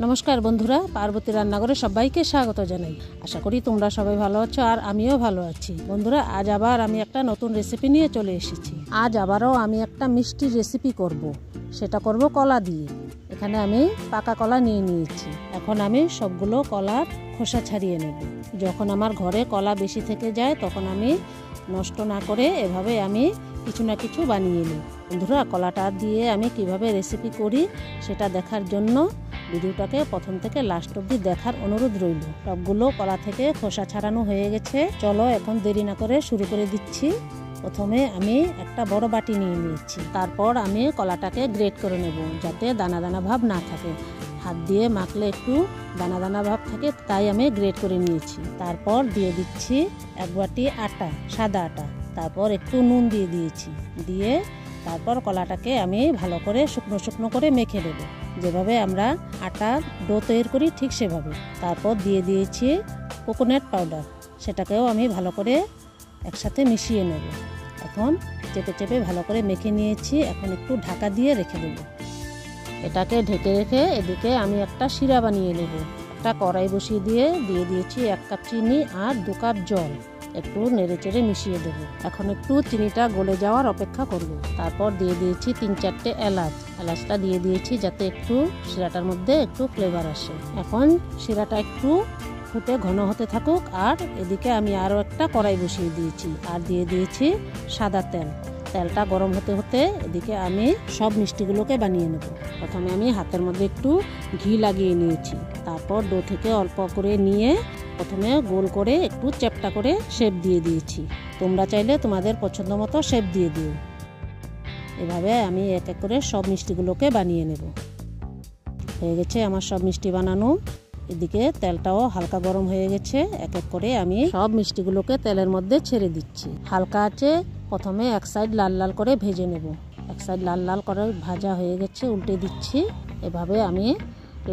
নমস্কার বন্ধুরা, পার্বতী রান্নাঘরে সবাইকে স্বাগত জানাই। আশা করি তোমরা সবাই ভালো আছো আর আমিও ভালো আছি। বন্ধুরা, আজ আবার আমি একটা নতুন রেসিপি নিয়ে চলে এসেছি। আজ আবারও আমি একটা মিষ্টি রেসিপি করব। সেটা করব কলা দিয়ে। এখানে আমি পাকা কলা নিয়ে নিয়েছি। এখন আমি সবগুলো কলার খোসা ছাড়িয়ে নেব। যখন আমার ঘরে কলা বেশি থেকে যায় তখন আমি নষ্ট না করে এভাবে আমি কিছু না কিছু বানিয়ে নিই। বন্ধুরা, কলাটা দিয়ে আমি কিভাবে রেসিপি করি সেটা দেখার জন্য ভিডিওটাকে প্রথম থেকে লাস্ট অবধি দেখার অনুরোধ রইল। সবগুলো কলা থেকে খোসা ছাড়ানো হয়ে গেছে। চলো এখন দেরি না করে শুরু করে দিচ্ছি। প্রথমে আমি একটা বড় বাটি নিয়ে নিয়েছি। তারপর আমি কলাটাকে গ্রেট করে নেব, যাতে দানা দানা ভাব না থাকে। হাত দিয়ে মাখলে একটু দানা দানা ভাব থাকে, তাই আমি গ্রেট করে নিয়েছি। তারপর দিয়ে দিচ্ছি এক বাটি আটা, সাদা আটা। তারপর একটু নুন দিয়ে দিয়েছি। দিয়ে তারপর কলাটাকে আমি ভালো করে শুকনো শুকনো করে মেখে দেব, যেভাবে আমরা আটার ডো তৈরি করি ঠিক সেভাবে। তারপর দিয়ে দিয়েছি কোকোনাট পাউডার, সেটাকেও আমি ভালো করে একসাথে মিশিয়ে নেব। এখন চেপে চেপে ভালো করে মেখে নিয়েছি। এখন একটু ঢাকা দিয়ে রেখে দেব। এটাকে ঢেকে রেখে এদিকে আমি একটা শিরা বানিয়ে নেব। একটা কড়াই বসিয়ে দিয়ে দিয়েছি 1 কাপ চিনি আর 2 কাপ জল। একটু নেড়ে চেড়ে মিশিয়ে দেব। এখন একটু চিনিটা গলে যাওয়ার অপেক্ষা করব। তারপর দিয়ে দিয়েছি 3-4টে এলাচটা দিয়ে দিয়েছি, যাতে একটু শিরাটার মধ্যে একটু ফ্লেভার আসে। এখন শিরাটা একটু ফুটে ঘন হতে থাকুক। আর এদিকে আমি আরও একটা কড়াই বসিয়ে দিয়েছি আর দিয়ে দিয়েছি সাদা তেল। তেলটা গরম হতে হতে এদিকে আমি সব মিষ্টিগুলোকে বানিয়ে নেব। প্রথমে আমি হাতের মধ্যে একটু ঘি লাগিয়ে নিয়েছি। তারপর ডো থেকে অল্প করে নিয়ে প্রথমে গোল করে একটু চ্যাপ্টা করে শেপ দিয়ে দিয়েছি। তোমরা চাইলে তোমাদের পছন্দ মতো শেপ দিয়ে দিও। এভাবে আমি এক এক করে সব মিষ্টিগুলোকে বানিয়ে নেব। হয়ে গেছে আমার সব মিষ্টি বানানো। এদিকে তেলটাও হালকা গরম হয়ে গেছে। এক এক করে আমি সব মিষ্টিগুলোকে তেলের মধ্যে ছেড়ে দিচ্ছি। হালকা আছে প্রথমে এক সাইড লাল লাল করে ভেজে নেব। এক সাইড লাল লাল করে ভাজা হয়ে গেছে, উল্টে দিচ্ছি। এভাবে আমি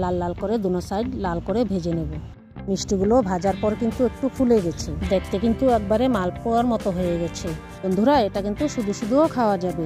লাল লাল করে দুনো সাইড লাল করে ভেজে নেব। মিষ্টিগুলো ভাজার পর কিন্তু একটু ফুলে গেছে, দেখতে কিন্তু একবারে মালপোয়ার মতো হয়ে গেছে। বন্ধুরা, এটা কিন্তু শুধু শুধুও খাওয়া যাবে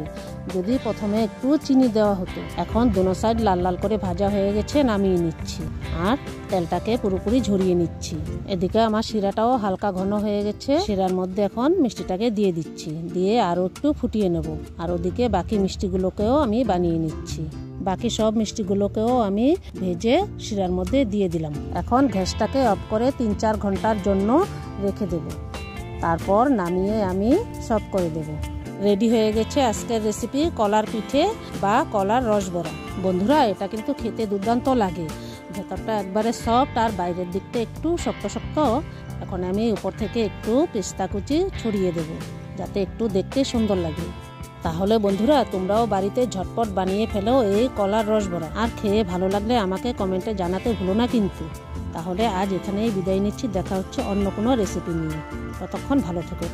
যদি প্রথমে একটু চিনি দেওয়া হতো। এখন দুনো সাইড লাল লাল করে ভাজা হয়ে গেছে, নামিয়ে নিচ্ছি আর তেলটাকে পুরোপুরি ঝরিয়ে নিচ্ছি। এদিকে আমার শিরাটাও হালকা ঘন হয়ে গেছে। শিরার মধ্যে এখন মিষ্টিটাকে দিয়ে দিচ্ছি, দিয়ে আরও একটু ফুটিয়ে নেব। আর ওদিকে বাকি মিষ্টিগুলোকেও আমি বানিয়ে নিচ্ছি। বাকি সব মিষ্টিগুলোকেও আমি ভেজে শিরার মধ্যে দিয়ে দিলাম। এখন গ্যাসটাকে অফ করে 3-4 ঘন্টার জন্য রেখে দেব। তারপর নামিয়ে আমি সার্ভ করে দেব। রেডি হয়ে গেছে আজকের রেসিপি, কলার পিঠে বা কলার রসবড়া। বন্ধুরা, এটা কিন্তু খেতে দুর্দান্ত লাগে। ভেতরটা একবারে সফট আর বাইরের দিকটা একটু শক্ত শক্ত। এখন আমি উপর থেকে একটু পেস্তা কুচি ছড়িয়ে দেব, যাতে একটু দেখতে সুন্দর লাগে। তাহলে বন্ধুরা, তোমরাও বাড়িতে ঝটপট বানিয়ে ফেলো এই কলার রসবড়া। আর খেয়ে ভালো লাগলে আমাকে কমেন্টে জানাতে ভুলো না কিন্তু। তাহলে আজ এখানেই বিদায় নিচ্ছি। দেখা হচ্ছে অন্য কোনো রেসিপি নিয়ে। ততক্ষণ ভালো থেকো।